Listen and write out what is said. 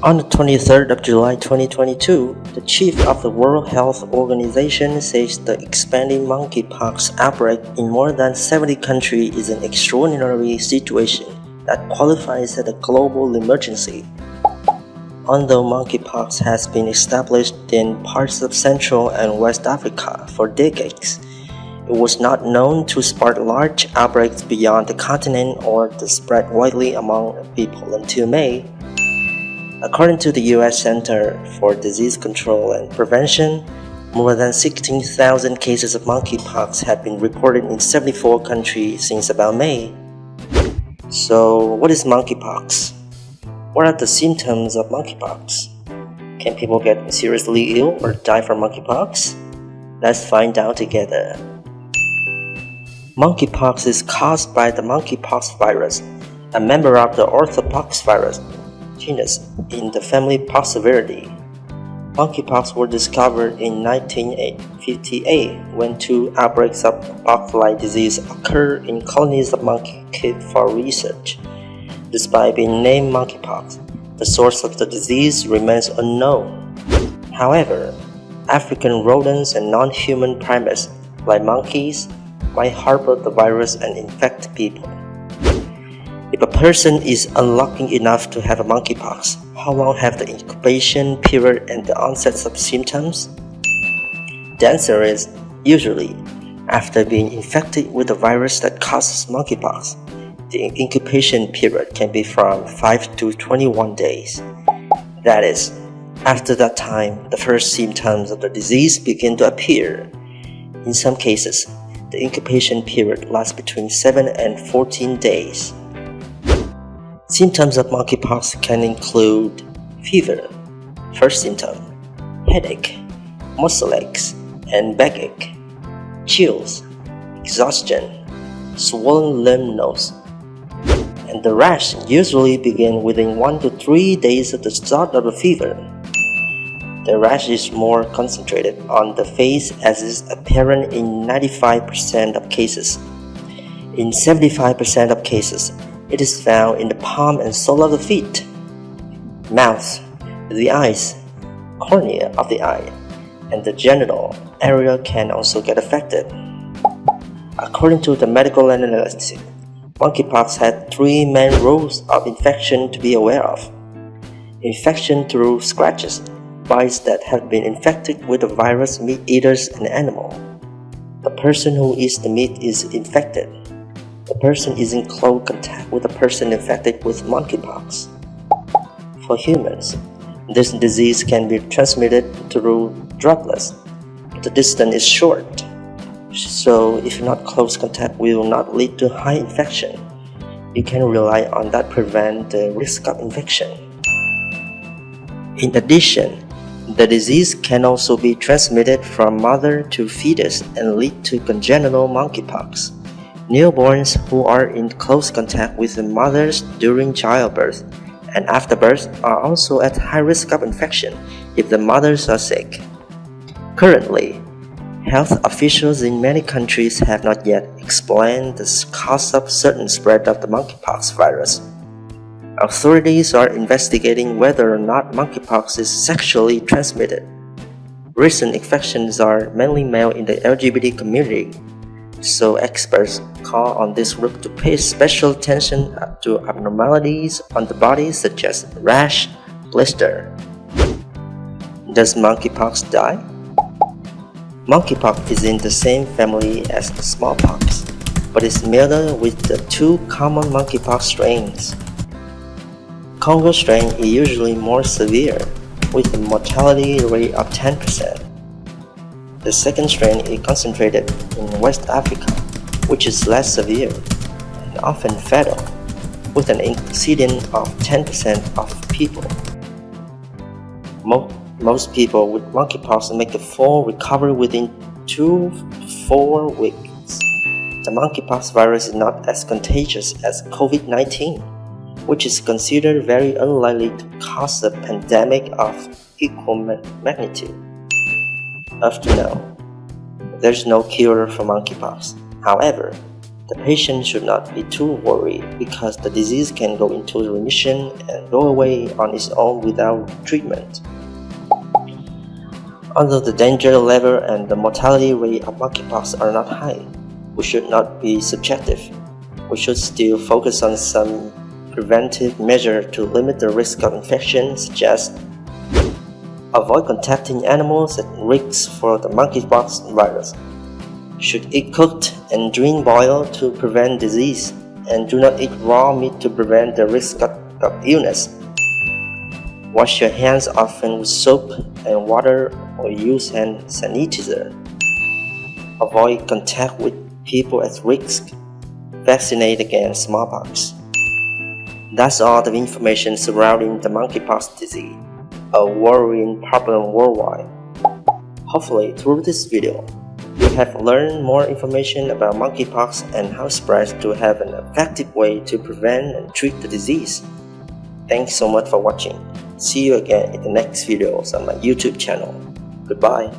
On the 23rd of July 2022, the chief of the World Health Organization says the expanding monkeypox outbreak in more than 70 countries is an extraordinary situation that qualifies as a global emergency. Although monkeypox has been established in parts of Central and West Africa for decades, it was not known to spark large outbreaks beyond the continent or to spread widely among people until May. According to the U.S. Center for Disease Control and Prevention, more than 16,000 cases of monkeypox have been reported in 74 countries since about May. So, what is monkeypox? What are the symptoms of monkeypox? Can people get seriously ill or die from monkeypox? Let's find out together. Monkeypox is caused by the monkeypox virus, a member of the orthopox virus genus in the family Poxviridae. Monkeypox were discovered in 1958 when 2 outbreaks of pox-like disease occurred in colonies of monkeys kept for research. Despite being named monkeypox, the source of the disease remains unknown. However, African rodents and non-human primates, like monkeys, might harbor the virus and infect people. If a person is unlucky enough to have a monkeypox, how long have the incubation period and the onset of symptoms? The answer is usually after being infected with the virus that causes monkeypox. The incubation period can be from 5 to 21 days. That is, after that time, the first symptoms of the disease begin to appear. In some cases, the incubation period lasts between 7 and 14 days. Symptoms of monkeypox can include fever, first symptom, headache, muscle aches and backache, chills, exhaustion, swollen lymph nodes, and the rash usually begins within 1 to 3 days of the start of the fever. The rash is more concentrated on the face as is apparent in 95% of cases. In 75% of cases, it is found in the palm and sole of the feet, mouth, the eyes, cornea of the eye, and the genital area can also get affected. According to the medical analysis, monkeypox had 3 main routes of infection to be aware of. Infection through scratches, bites that have been infected with the virus meat eaters and animal. The person who eats the meat is infected. The person is in close contact with a person infected with monkeypox. For humans, this disease can be transmitted through droplets. The distance is short, so if not close contact will not lead to high infection. You can rely on that to prevent the risk of infection. In addition, the disease can also be transmitted from mother to fetus and lead to congenital monkeypox. Newborns who are in close contact with the mothers during childbirth and after birth are also at high risk of infection if the mothers are sick. Currently, health officials in many countries have not yet explained the cause of certain spread of the monkeypox virus. Authorities are investigating whether or not monkeypox is sexually transmitted. Recent infections are mainly male in the LGBT community, so experts call on this group to pay special attention to abnormalities on the body such as rash, blister. Does monkeypox die? Monkeypox is in the same family as the smallpox, but is milder with the 2 common monkeypox strains. Congo strain is usually more severe, with a mortality rate of 10%. The second strain is concentrated in West Africa, which is less severe and often fatal, with an incidence of 10% of people. Most people with monkeypox make a full recovery within 2 to 4 weeks. The monkeypox virus is not as contagious as COVID-19, which is considered very unlikely to cause a pandemic of equal magnitude. Up to now, there's no cure for monkeypox. However, The patient should not be too worried because the disease can go into remission and go away on its own without treatment. Although the danger level and the mortality rate of monkeypox are not high, we should not be subjective. We should still focus on some preventive measures to limit the risk of infection, such as avoid contacting animals at risk for the monkeypox virus. Should eat cooked and drink boiled to prevent disease, and do not eat raw meat to prevent the risk of illness. Wash your hands often with soap and water or use hand sanitizer. Avoid contact with people at risk. Vaccinate against smallpox. That's all the information surrounding the monkeypox disease, a worrying problem worldwide. Hopefully, through this video, you have learned more information about monkeypox and how it spreads to have an effective way to prevent and treat the disease. Thanks so much for watching. See you again in the next videos on my YouTube channel. Goodbye.